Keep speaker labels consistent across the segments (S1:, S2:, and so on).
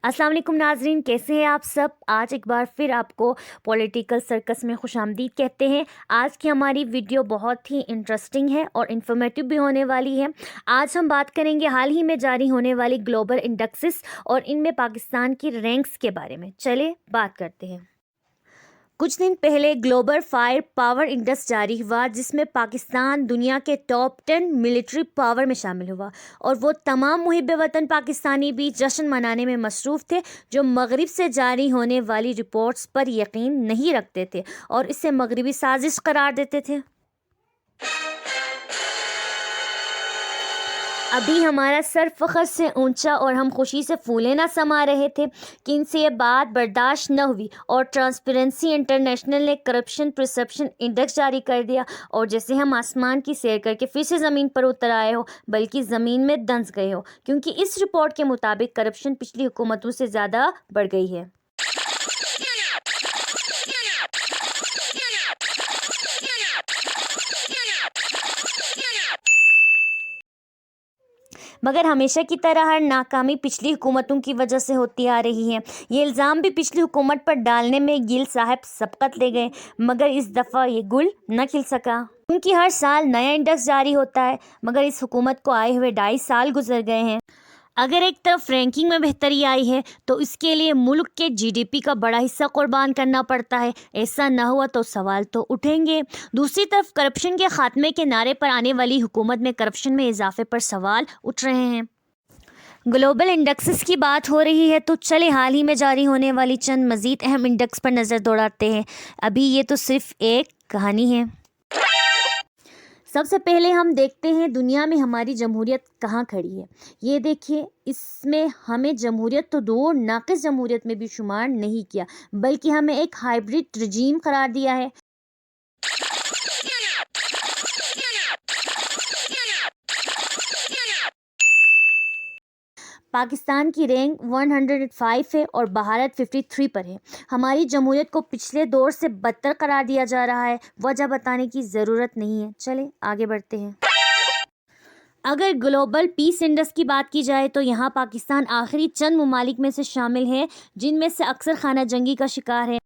S1: अस्सलाम वालेकुम नाजरीन, कैसे हैं आप सब। आज एक बार फिर आपको पॉलिटिकल सर्कस में खुशामदीद कहते हैं। आज की हमारी वीडियो बहुत ही इंटरेस्टिंग है और इन्फॉर्मेटिव भी होने वाली है। आज हम बात करेंगे हाल ही में जारी होने वाली ग्लोबल इंडेक्सेस और इनमें पाकिस्तान की रैंक्स के बारे में। चले बात करते हैं। कुछ दिन पहले ग्लोबल फायर पावर इंडेक्स जारी हुआ, जिसमें पाकिस्तान दुनिया के टॉप 10 मिलिट्री पावर में शामिल हुआ और वो तमाम मुहिब वतन पाकिस्तानी भी जश्न मनाने में मसरूफ़ थे, जो मगरिब से जारी होने वाली रिपोर्ट्स पर यकीन नहीं रखते थे और इसे मगरिबी साजिश करार देते थे। अभी हमारा सर फ़ख्र से ऊंचा और हम खुशी से फूले ना समा रहे थे कि इनसे ये बात बर्दाश्त न हुई और ट्रांसपेरेंसी इंटरनेशनल ने करप्शन परसेप्शन इंडेक्स जारी कर दिया। और जैसे हम आसमान की सैर करके फिर से ज़मीन पर उतर आए हो, बल्कि ज़मीन में दंस गए हो, क्योंकि इस रिपोर्ट के मुताबिक करप्शन पिछली हुकूमतों से ज़्यादा बढ़ गई है। मगर हमेशा की तरह हर नाकामी पिछली हुकूमतों की वजह से होती आ रही है। ये इल्ज़ाम भी पिछली हुकूमत पर डालने में गिल साहब सबकत ले गए, मगर इस दफ़ा ये गुल न खिल सका, क्योंकि हर साल नया इंडेक्स जारी होता है। मगर इस हुकूमत को आए हुए 2.5 साल गुजर गए हैं। अगर एक तरफ रैंकिंग में बेहतरी आई है तो इसके लिए मुल्क के जीडीपी का बड़ा हिस्सा कुर्बान करना पड़ता है। ऐसा ना हुआ तो सवाल तो उठेंगे। दूसरी तरफ करप्शन के खात्मे के नारे पर आने वाली हुकूमत में करप्शन में इजाफे पर सवाल उठ रहे हैं। ग्लोबल इंडेक्सेस की बात हो रही है तो चले हाल ही में जारी होने वाली चंद मज़ीद अहम इंडेक्स पर नज़र दौड़ाते हैं। अभी ये तो सिर्फ एक कहानी है। सबसे पहले हम देखते हैं दुनिया में हमारी जमहूरियत कहाँ खड़ी है। ये देखिए, इसमें हमें जमहूरियत तो दूर नाक़िस जमहूरियत में भी शुमार नहीं किया, बल्कि हमें एक हाइब्रिड रजीम करार दिया है। पाकिस्तान की रैंक 105 है और भारत 53 पर है। हमारी जमहूरियत को पिछले दौर से बदतर करार दिया जा रहा है। वजह बताने की ज़रूरत नहीं है। चले आगे बढ़ते हैं। अगर ग्लोबल पीस इंडेक्स की बात की जाए तो यहाँ पाकिस्तान आखिरी चंद ममालिक में से शामिल है जिनमें से अक्सर खाना जंगी का शिकार है।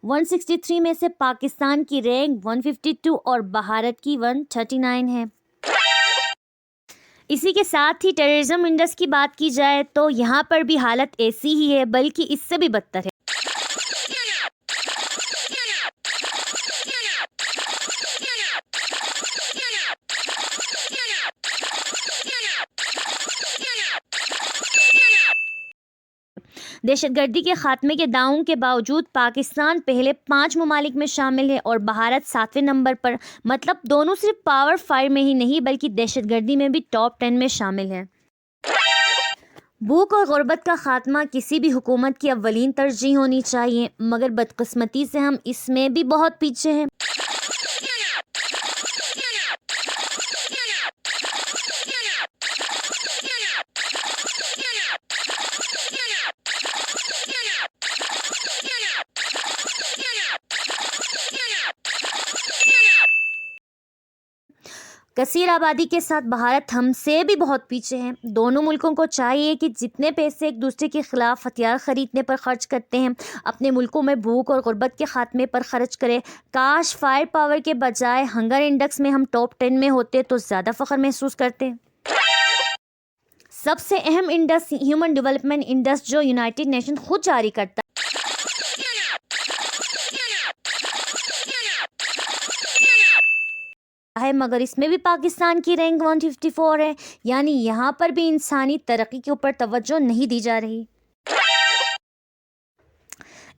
S1: वन 163 में से पाकिस्तान की रैंक 152 और भारत की 139 है। इसी के साथ ही टेररिज्म इंडेक्स की बात की जाए तो यहाँ पर भी हालत ऐसी ही है, बल्कि इससे भी बदतर है। दहशतगर्दी के खात्मे के दावों के बावजूद पाकिस्तान पहले 5 ममालिक में शामिल है और भारत 7वें नंबर पर। मतलब दोनों सिर्फ पावर 5 में ही नहीं, बल्कि दहशतगर्दी में भी टॉप 10 में शामिल है। भूख और गुर्बत का खात्मा किसी भी हुकूमत की अव्वलीन तरजीह होनी चाहिए, मगर बदकिस्मती से हम इसमें भी बहुत पीछे हैं। कसीर आबादी के साथ भारत हमसे भी बहुत पीछे है। दोनों मुल्कों को चाहिए कि जितने पैसे एक दूसरे के खिलाफ हथियार ख़रीदने पर खर्च करते हैं, अपने मुल्कों में भूख और गुर्बत के खात्मे पर खर्च करें। काश फायर पावर के बजाय हंगर इंडेक्स में हम टॉप 10 में होते तो ज़्यादा फ़ख्र महसूस करते। सबसे अहम इंडेक्स ह्यूमन डेवलपमेंट इंडेक्स, जो यूनाइटेड नेशन खुद जारी करता है, मगर इसमें भी पाकिस्तान की रैंक 154 है। यानी यहाँ पर भी इंसानी तरक्की के ऊपर तवज्जो नहीं दी जा रही।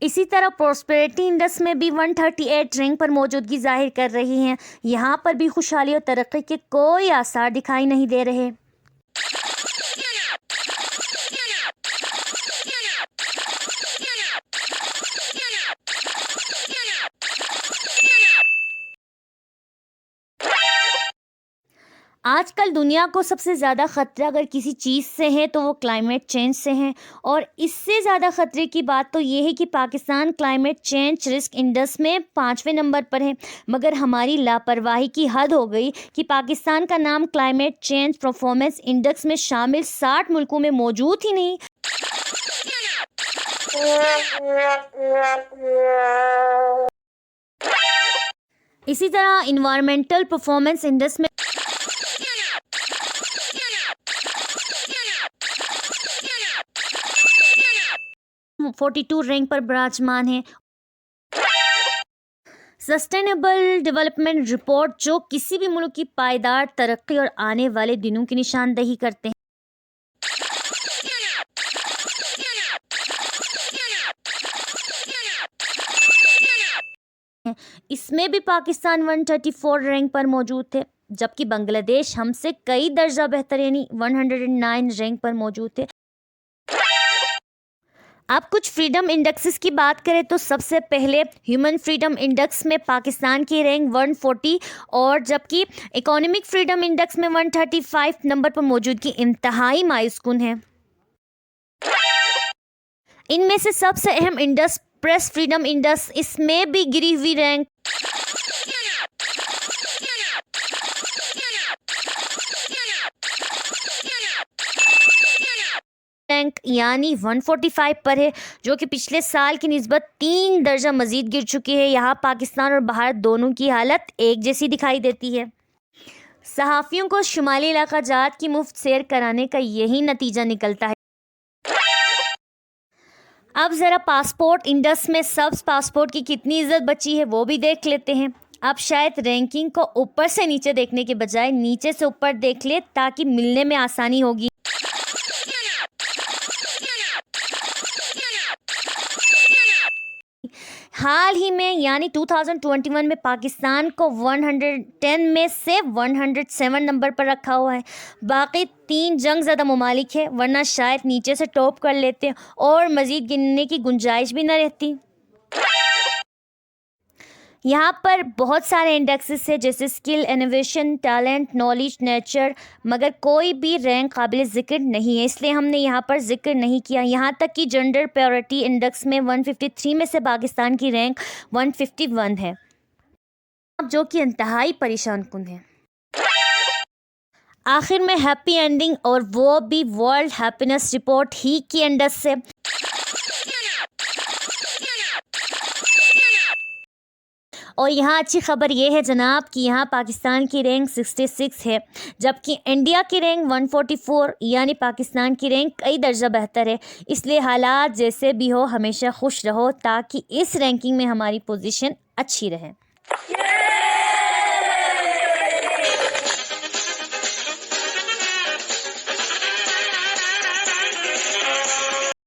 S1: इसी तरह प्रोस्पेरिटी इंडेक्स में भी 138 रैंक पर मौजूदगी जाहिर कर रही हैं। यहाँ पर भी खुशहाली और तरक्की के कोई आसार दिखाई नहीं दे रहे। आजकल दुनिया को सबसे ज़्यादा ख़तरा अगर किसी चीज़ से है तो वो क्लाइमेट चेंज से है, और इससे ज़्यादा ख़तरे की बात तो ये है कि Pakistan climate change risk index में 5वें नंबर पर है। मगर हमारी लापरवाही की हद हो गई कि पाकिस्तान का नाम क्लाइमेट चेंज परफॉर्मेंस इंडेक्स में शामिल 60 मुल्कों में मौजूद ही नहीं। इसी तरह इन्वायरमेंटल परफॉर्मेंस इंडेक्स में 42 रैंक पर विराजमान है। सस्टेनेबल डेवलपमेंट रिपोर्ट जो किसी भी मुल्क की पायदार तरक्की और आने वाले दिनों की निशानदेही करते हैं, इसमें भी पाकिस्तान 134 रैंक पर मौजूद थे, जबकि बांग्लादेश हमसे कई दर्जा बेहतर यानी 109 रैंक पर मौजूद थे। अब कुछ फ्रीडम इंडेक्सेस की बात करें तो सबसे पहले ह्यूमन फ्रीडम इंडेक्स में पाकिस्तान की रैंक 140 और जबकि इकोनॉमिक फ्रीडम इंडेक्स में 135 नंबर पर मौजूदगी इंतहाई मायूसकुन है। इनमें से सबसे अहम इंडेक्स प्रेस फ्रीडम इंडेक्स, इसमें भी गिरी हुई रैंक यानी 145 पर है, जो कि पिछले साल की निस्बत 3 दर्जा मजीद गिर चुकी है। यहाँ पाकिस्तान और भारत दोनों की हालत एक जैसी दिखाई देती है। सहाफ़ियों को शुमाली इलाका जात की मुफ्त सैर कराने का यही नतीजा निकलता है। अब ज़रा पासपोर्ट इंडेक्स में सब पासपोर्ट की कितनी इज्जत बची है वो भी देख लेते हैं। अब शायद रैंकिंग को ऊपर से नीचे देखने के बजाय नीचे से ऊपर देख ले ताकि मिलने में आसानी होगी। हाल ही में यानी 2021 में पाकिस्तान को 110 में से 107 नंबर पर रखा हुआ है। बाकी 3 जंग ज़दा ममालिक है, वरना शायद नीचे से टॉप कर लेते और मज़ीद गिनने की गुंजाइश भी न रहती। यहाँ पर बहुत सारे इंडेक्सेस है जैसे skill, innovation, talent, knowledge, nature, मगर कोई भी रैंक काबिल ज़िक्र नहीं है, इसलिए हमने यहाँ पर ज़िक्र नहीं किया। यहाँ तक कि जेंडर प्रायोरिटी इंडेक्स में 153 में से पाकिस्तान की रैंक 151 है, जो कि इंतहाई परेशान कुन है। आखिर में हैप्पी एंडिंग, और वो भी वर्ल्ड हैप्पीनेस रिपोर्ट ही की इंडेक्स से। और यहाँ अच्छी खबर ये है जनाब कि यहाँ पाकिस्तान की रैंक 66 है, जबकि इंडिया की रैंक 144 यानी पाकिस्तान की रैंक कई दर्जा बेहतर है। इसलिए हालात जैसे भी हो हमेशा खुश रहो ताकि इस रैंकिंग में हमारी पोजीशन अच्छी रहे।